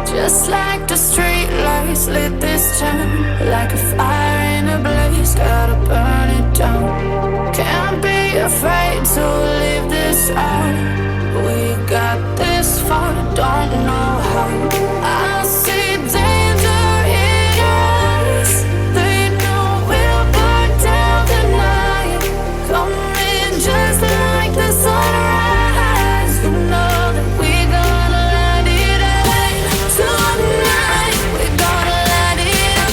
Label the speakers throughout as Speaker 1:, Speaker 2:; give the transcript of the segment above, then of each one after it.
Speaker 1: Just like the street lights lit this town, like a fire in a blaze, gotta burn it down. Can't be afraid to leave this out. We got this far, don't know how. I see danger in your eyes. They know we'll burn down the night. Coming just like the sunrise. You know that we gonna light it up tonight. We gonna light it up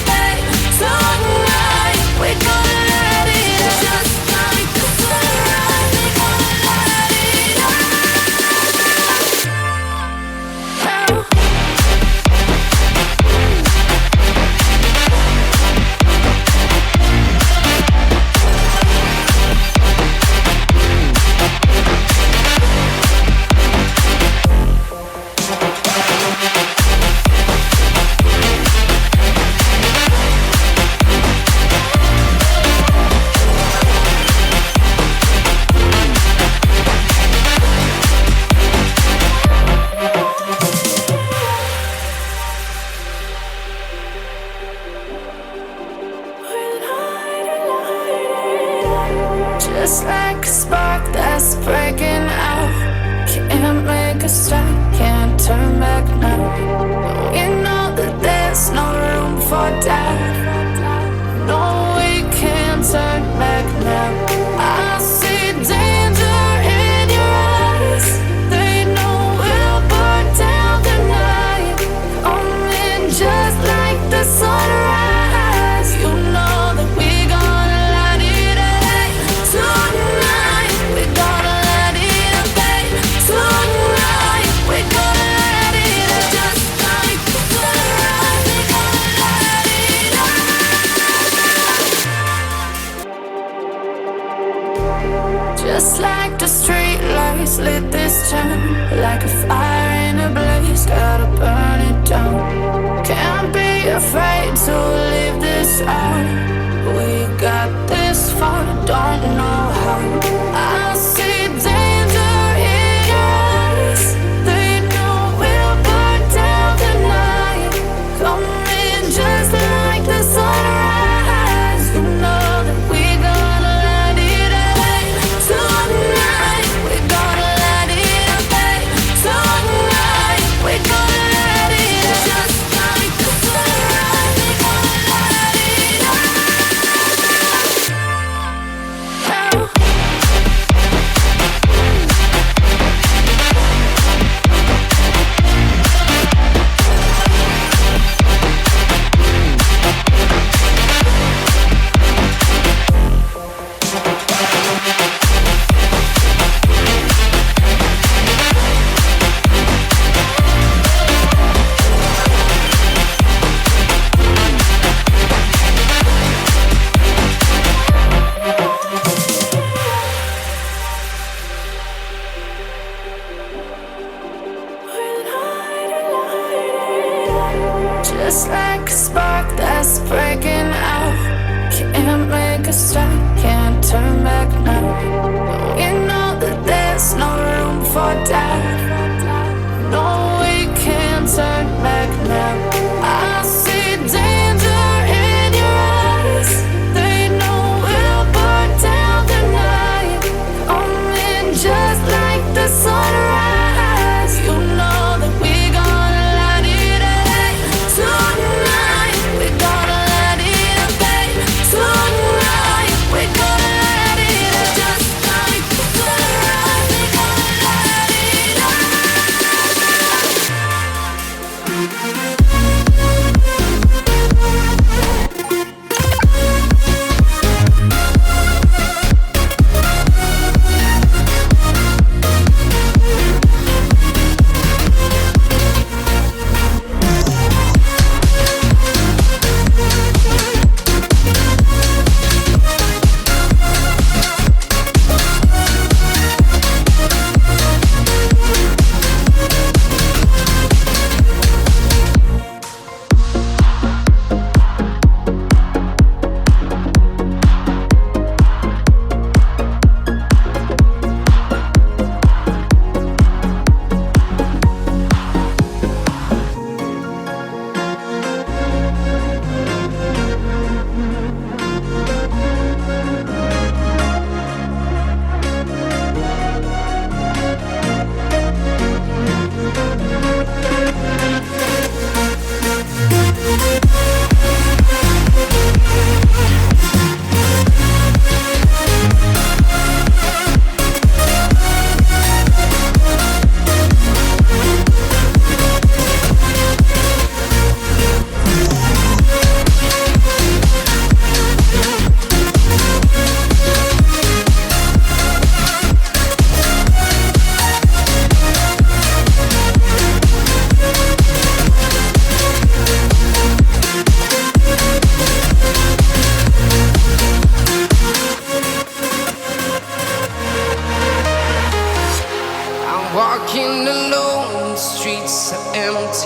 Speaker 1: tonight. We gonna light it up just like the sunrise. We gonna light it up. Just like a spark that's breaking out. Can't make a stop, can't turn back now. We know that there's no room for doubt. No, we can't turn back now. I see danger in your eyes. They know we'll burn down the night. Coming just like the sunrise. You know that we gonna light it up tonight. We gonna light it up tonight. We gonna light it up just like the sunrise. We gonna light it up. Just like the street lights lit this town, like a fire in a blaze, gotta burn it down. Can't be afraid to leave this out. We got this far, don't know how. I see danger in your eyes. They know we'll burn down the night. Coming just like the sunrise. You know that we gonna light it up tonight. We gonna light it up tonight. We gonna light it up just like the sunrise. We gonna light it up. Just like a spark that's breaking out. Can't make a stop, can't turn back now. We know that there's no room for doubt. No, we can't turn back now. I see danger in your eyes. They know we'll burn down the night. Coming just like the sunrise. You know that we gonna light it up tonight. We gonna light it up tonight. We gonna light it up just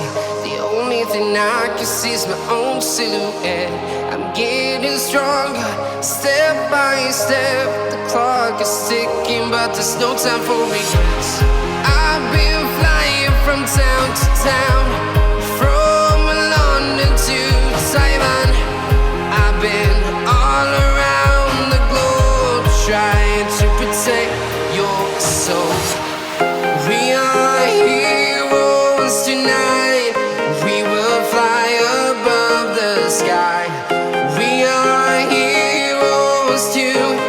Speaker 2: see. The only thing I can see is my own silhouette. I'm getting stronger, step by step. The clock is ticking, but there's no time for regrets. I've been flying from town to town, from London to Taiwan. I've been all around the globe, trying to protect your soul. We are heroes tonight. We will fly above the sky. We are heroes tonight.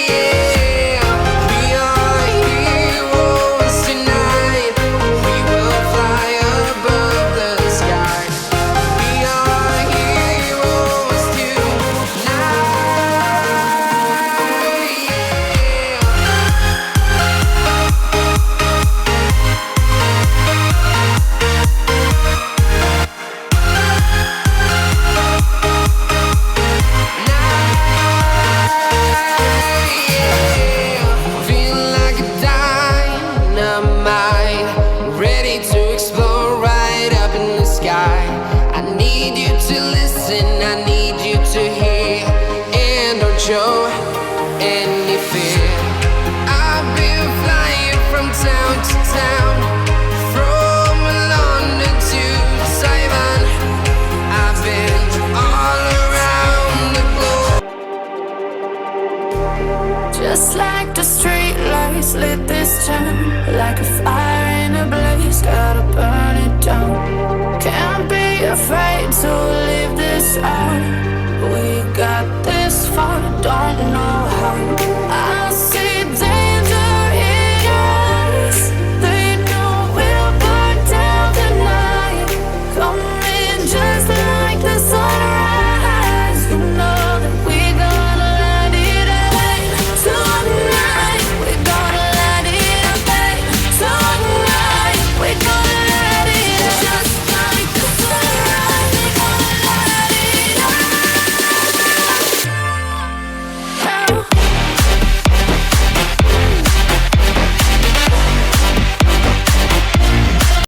Speaker 2: Yeah. We are heroes tonight. We will fly above the sky. We are heroes tonight. Yeah. Feeling like a dynamite, ready to explode right up in the sky. I need you to listen, I need you to hear, and don't show any fear. I've been flying from town to town, from London to Taiwan. I've been all around the globe.
Speaker 1: Just like the street lights lit this town, like a fire in a blaze, gotta burn it down. Can't be afraid to leave this out. We got this far, don't know how.